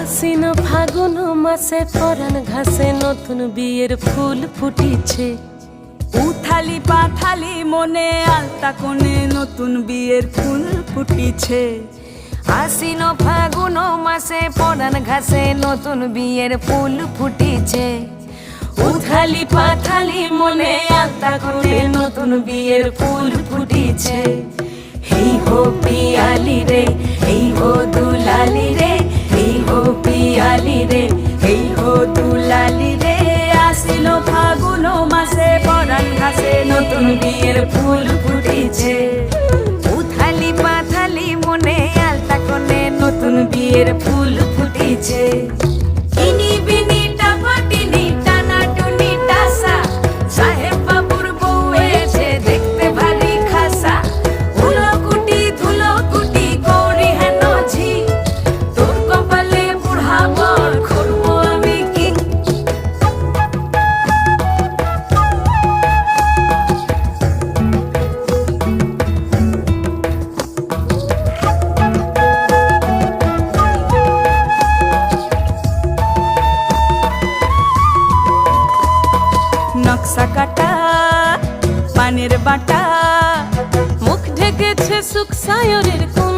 আশ্বিন ফাগুন মাসে পরাণ ঘাসে নতুন বিয়ের ফুল ফুটিছে। উথালি পাথালি মনে আলতা কোণে নতুন বিয়ের ফুল ফুটিছে। আশ্বিন ফাগুন মাসে পরাণ ঘাসে নতুন বিয়ের ফুল ফুটিছে। উথালি পাথালি মনে আলতা কোণে নতুন বিয়ের ফুল ফুটিছে। হেই হো পিয়ালি রে, হেই হো দুলালি রে, হেই হো পিয়ালি রে, হেই হো দুলালি রে। আশ্বিন ফাগুন মাসে পরাণ ঘাসে নতুন বিয়ের ফুল ফুটিছে। উথালি পাথালি মনে আলতা কোণে নতুন বিয়ের ফুল ফুটিছে। ইনি বিনি টাপাটিনি টানা টুনি টাসা, সাহেব বাবুর বউ এসে দেখতে ভারী খাসা। ধুলো কুটি গৌরী হেন ঝি, তোর কপালে বুড়া বর করবো আমি কি। নকশা কাটা পানের বাটা, মুখ ঢেকেছে সুখ সায়রের কোন